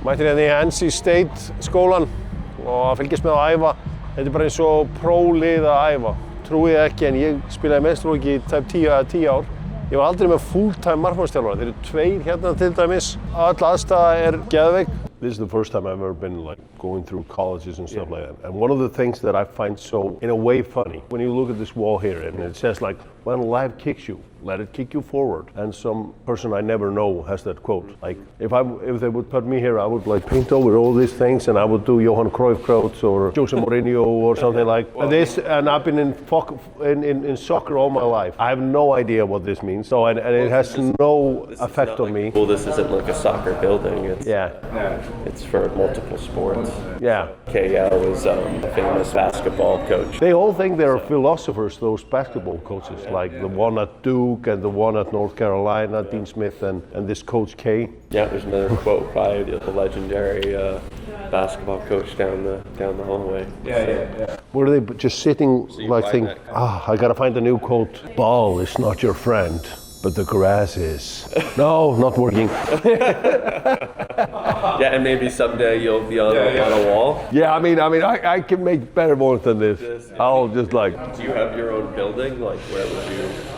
Mættir hérna í NC State skólan og fylgist með að æfa. Þetta bara eins og prólið að æfa. Trúið ekki en ég spilaði meistaraflokk í tæp 10 ár. Ég var aldrei með full-time markmannsþjálfara. Þeir eru 2 hérna til dæmis. Öll aðstaða geðveik. This is the first time I've ever been like going through colleges and stuff like that. And one of the things that I find so, in a way, funny, when you look at this wall here and it says like, when life kicks you, let it kick you forward. And some person I never know has that quote. Like, if they would put me here, I would like paint over all these things and I would do Johan Cruyff quotes or Jose Mourinho or something like this. And I've been in soccer all my life. I have no idea what this means. So, and it has no effect on me. Well, this isn't like a soccer building. It's for multiple sports. Yeah. KL is a famous basketball coach. They all think they're philosophers, those basketball coaches, like the one at Duke and the one at North Carolina, Dean Smith and this Coach K. Yeah, there's another quote by the legendary basketball coach down the hallway. Yeah. Were they just sitting like thinking, I gotta find a new quote. Ball is not your friend, but the grass is. No, not working. Yeah, and maybe someday you'll be on a wall. Yeah, I mean, I can make better ones than this. I'll just like. Do you have your own building? Like,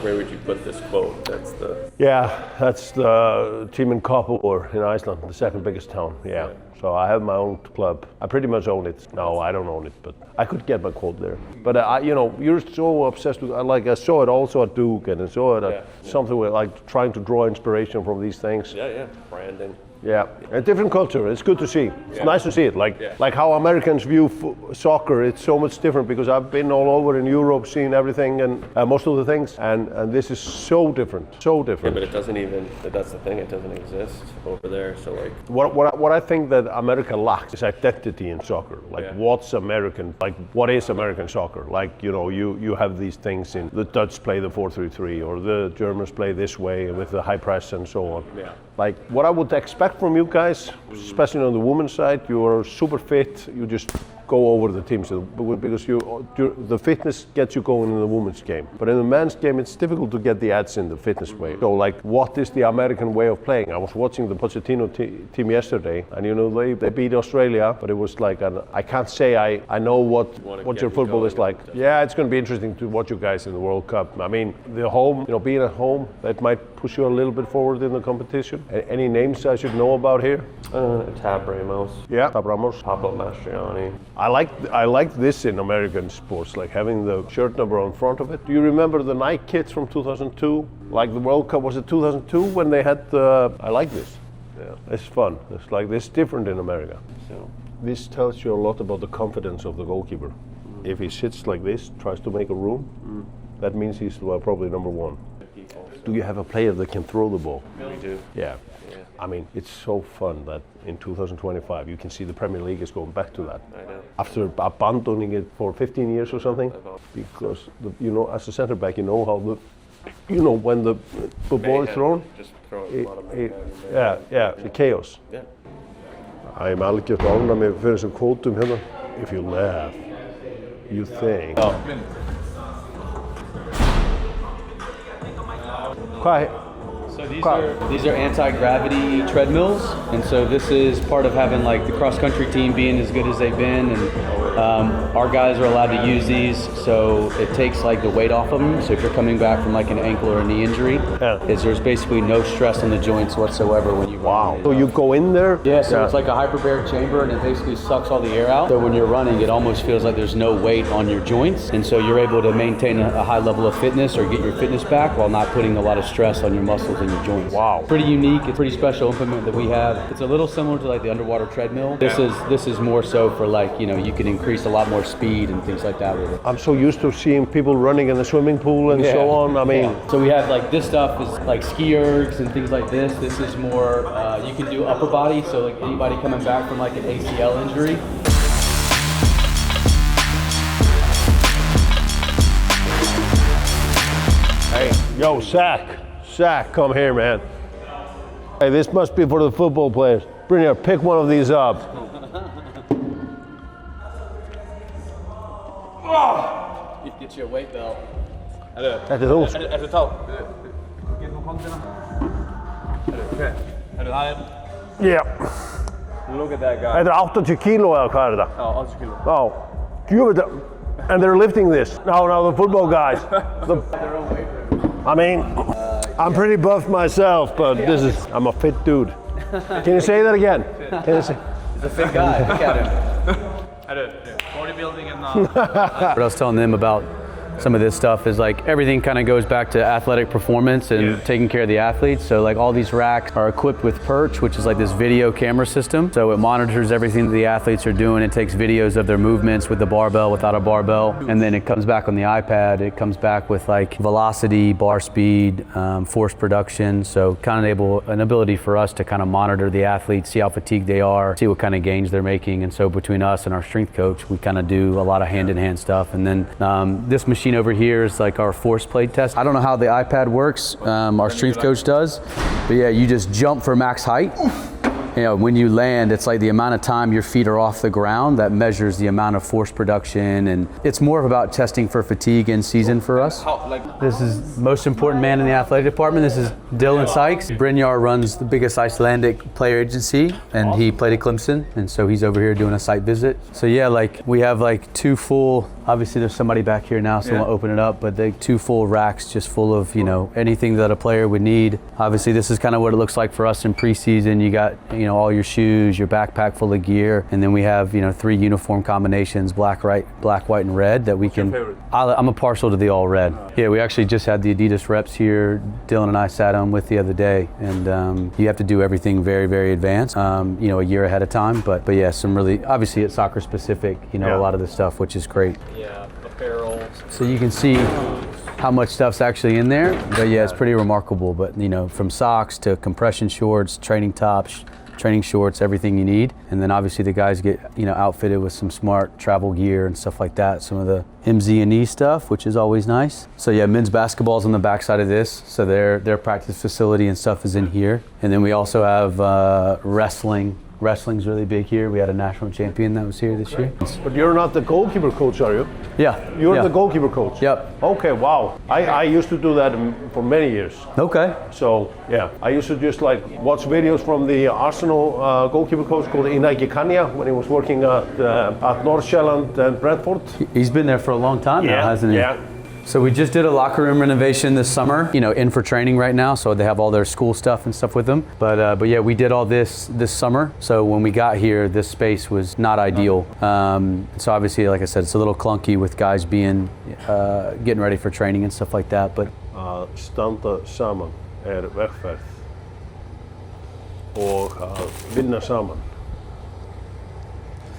where would you put this quote? That's the team in Kópavogur in Iceland, the second biggest town. Yeah. So I have my own club. I pretty much own it. No, I don't own it, but I could get my quote there. But you're so obsessed with. Like I saw it also at Duke, and I saw it at something where like trying to draw inspiration from these things. Yeah, branding. Yeah, a different culture. It's good to see. It's nice to see it. Like how Americans view soccer. It's so much different because I've been all over in Europe, seen everything and most of the things, and this is so different. So different. Yeah, but it doesn't even. That's the thing. It doesn't exist over there. So like. What I think that America lacks is identity in soccer. Like what's American? Like what is American soccer? Like you have these things in the Dutch play the 4-3-3 or the Germans play this way with the high press and so on. Yeah. Like what I would expect from you guys, especially on the women's side, you are super fit. You just go over the teams because the fitness gets you going in the women's game. But in the men's game, it's difficult to get the edge in the fitness way. So like, what is the American way of playing? I was watching the Pochettino team yesterday, and they beat Australia, but it was like I can't say I know what your football is like. Yeah, it's going to be interesting to watch you guys in the World Cup. I mean, the home, being at home, that might push you a little bit forward in the competition. Any names I should know about here? Tab Ramos. Yeah, Tab Ramos. Pablo Mastriani. I like this in American sports, like having the shirt number on front of it. Do you remember the Nike kits from 2002? Like the World Cup, was it 2002 when they had I like this. Yeah, it's fun. It's like this different in America. So this tells you a lot about the confidence of the goalkeeper. If he sits like this, tries to make a room, that means he's probably number one. Do you have a player that can throw the ball? We do. Yeah. I mean, it's so fun that in 2025 you can see the Premier League is going back to that. I know. After abandoning it for 15 years or something, because as a centre back, how when the ball is thrown, just throw it a lot of the chaos. Yeah. I am algjört ánægður með fyrir þessum kvótum hérna. If you laugh, you think. So these are anti-gravity treadmills, and so this is part of having like the cross-country team being as good as they've been, and our guys are allowed to use these, so it takes like the weight off of them. So if you're coming back from like an ankle or a knee injury, there's basically no stress on the joints whatsoever when you run. So you go in there? Yeah, so it's like a hyperbaric chamber, and it basically sucks all the air out. So when you're running, it almost feels like there's no weight on your joints, and so you're able to maintain a high level of fitness or get your fitness back while not putting a lot of stress on your muscles and your joints. Wow. Pretty unique. It's a pretty special implement that we have. It's a little similar to like the underwater treadmill. This is more so for like, you can increase a lot more speed and things like that with it. I'm so used to seeing people running in the swimming pool and so on. I mean, so we have like this stuff is like ski ergs and things like this. This is more, you can do upper body. So like anybody coming back from like an ACL injury. Hey, yo, Zach, come here, man. Hey, this must be for the football players. Brynjar, pick one of these up. Get you a weight belt. Þetta þú. Ertu tá? Getum við kondina? Herru, það Yeah. Look at that guy. Þetta 80 kíló eða hvað þetta? Já, 80 kíló. Já, djúvill, and they're lifting this. No, the football guys. I mean, I'm pretty buff myself, but I'm a fit dude. Can you say that again? Can you say? He's a fit guy. Look at him. Bodybuilding and What I was telling them about some of this stuff is like everything kind of goes back to athletic performance and taking care of the athletes. So like all these racks are equipped with Perch, which is like this video camera system. So it monitors everything that the athletes are doing. It takes videos of their movements with the barbell, without a barbell. And then it comes back on the iPad. It comes back with like velocity, bar speed, force production. So kind of an ability for us to kind of monitor the athletes, see how fatigued they are, see what kind of gains they're making. And so between us and our strength coach, we kind of do a lot of hand-in-hand stuff. And then this machine over here is like our force plate test. I don't know how the iPad works, our strength coach does, but yeah, you just jump for max height. You know, when you land, it's like the amount of time your feet are off the ground that measures the amount of force production, and it's more about testing for fatigue in season for us. This is most important man in the athletic department. This is Dylan Sykes. Brynjar runs the biggest Icelandic player agency, and he played at Clemson, and so he's over here doing a site visit. So yeah, like we have like two full, obviously there's somebody back here now, so we'll open it up, but they two full racks just full of, you know, anything that a player would need. Obviously this is kind of what it looks like for us in preseason. You got, you know, all your shoes, your backpack full of gear, and then we have, you know, 3 uniform combinations, black, white, and red that we can. I'm a partial to the all red. Yeah, we actually just had the Adidas reps here. Dylan and I sat on with the other day, and you have to do everything very, very advanced, you know, a year ahead of time. But yeah, some really, obviously it's soccer specific, you know, a lot of the stuff, which is great. Yeah, apparel. So you can see how much stuff's actually in there, but yeah, it's pretty remarkable. But you know, from socks to compression shorts, training tops, training shorts, everything you need. And then obviously the guys get, you know, outfitted with some smart travel gear and stuff like that. Some of the MZ&E stuff, which is always nice. So yeah, men's basketball's on the back side of this. So their practice facility and stuff is in here. And then we also have wrestling. Wrestling's really big here. We had a national champion that was here this year. But you're not the goalkeeper coach, are you? Yeah. You're the goalkeeper coach? Yep. Okay, wow. I used to do that for many years. Okay. So, yeah, I used to just like watch videos from the Arsenal goalkeeper coach called Inaki Kanya when he was working at North Shetland and Brentford. He's been there for a long time now, hasn't he? Yeah. So we just did a locker room renovation this summer, you know, in for training right now, so they have all their school stuff and stuff with them. But yeah, we did all this summer. So when we got here, this space was not ideal. So obviously, like I said, it's a little clunky with guys being getting ready for training and stuff like that. But standa saman vegferð og að vinna saman.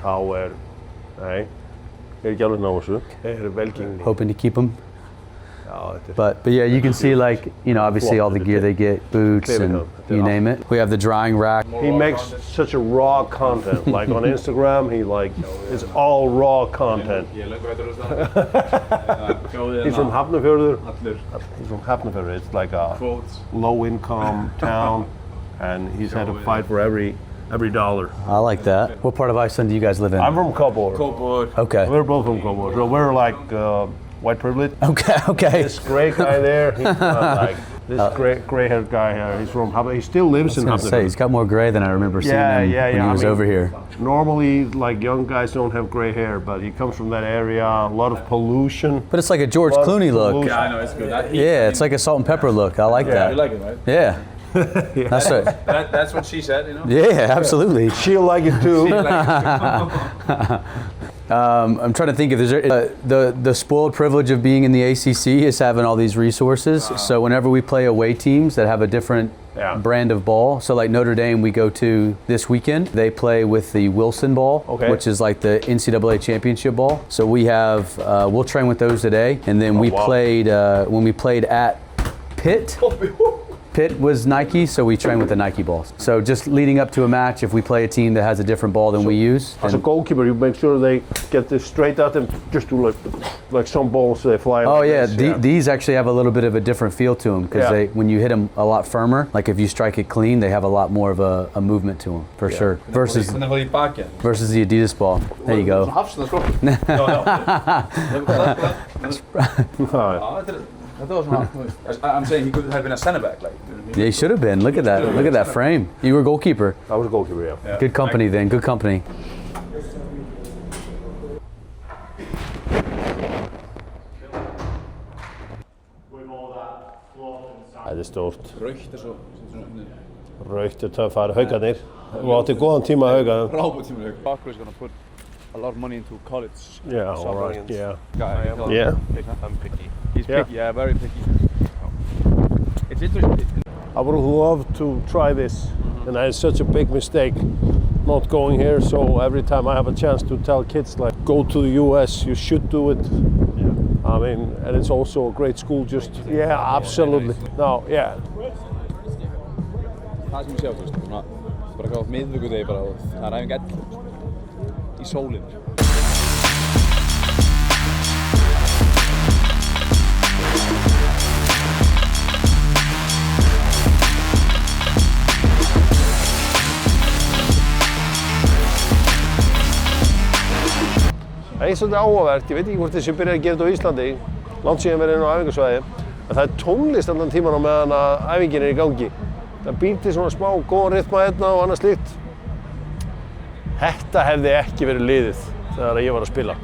Þá nei, ekki alveg ná þessu, velgengni. Hoping to keep them. But yeah, you can see like, you know, obviously all the gear they get, boots and you name it. We have the drying rack. He makes such a raw content. Like on Instagram, it's all raw content. He's from Hafnarfjörður. He's from Hafnarfjörður. It's like a low income town, and he's had to fight for every dollar. I like that. What part of Iceland do you guys live in? I'm from Kópavogur. Okay. We're both from Kópavogur, so we're like white privilege. Okay. This gray guy there, he's not like this gray-haired guy here. He's from Hafnarfjörður. He still lives in Hafnarfjörður. He's got more gray than I remember seeing him when he was over here. Normally, like young guys don't have gray hair, but he comes from that area. A lot of pollution. But it's like a George Clooney look. Yeah, I know, it's good. Yeah, it's like a salt and pepper look. I like that. You like it, right? Yeah. That's right. That's what she said, you know? Yeah, absolutely. She'll like it too. I'm trying to think if there's the spoiled privilege of being in the ACC is having all these resources. So whenever we play away teams that have a different brand of ball, so like Notre Dame we go to this weekend, they play with the Wilson ball, which is like the NCAA championship ball. So we have, we'll train with those today. And then played, when we played at Pitt, Pitt was Nike, so we train with the Nike balls. So just leading up to a match, if we play a team that has a different ball than we use. As a goalkeeper, you make sure they get this straight at them, just do like some balls, they fly. Oh yeah, these actually have a little bit of a different feel to them, because when you hit them a lot firmer, like if you strike it clean, they have a lot more of a movement to them, for sure. Versus the Adidas ball. There you go. I'm saying he could have been a center back, like Yeah, you should have been. Look at that. Look at that frame. You were goalkeeper. I was a goalkeeper, yeah. Good company then. Good company. Það er stórt. Raukt svo. Raukt töffar haugarnir. Þú átti góðan tíma að hauga. Frábær tíma að hauga. Barkley is going to put a lot of money into college. Yeah, all right, yeah. Guy, Yeah. I'm picky. He's Yeah. picky, yeah, very picky. It's interesting. I would love to try this, and I had such a big mistake not going here. So every time I have a chance to tell kids, like, go to the US, you should do it. I mean, and it's also a great school. Just absolutely. No, yeah. Það sem ég sjá, þú veist, svona, bara gátt miðvikudegi bara og það er æfing 11 í sólinn. Það er svolítið áhugavert, ég veit ekki hvort þessi byrjar að gera þetta á Íslandi, langt síðan verið inn á æfingasvæði, en það er tónlist allan tíman á meðan að æfingin er í gangi. Það býr til svona smá góðan rytma hérna og annað slíkt. Þetta hefði ekki verið liðið þegar ég var að spila.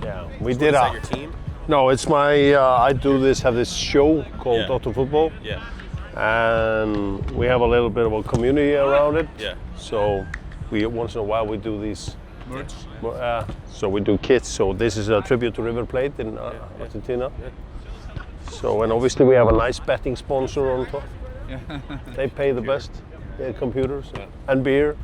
Yeah, we did Is that your team? No, it's my, I do this, have this show called Yeah. Dr. Football. Yeah. And we have a little bit of a community around it. Yeah. So we, once in a while, we do these, Merch. so we do kits. So this is a tribute to River Plate in Argentina. So, and obviously we have a nice betting sponsor on top. They pay the best, computers and beer.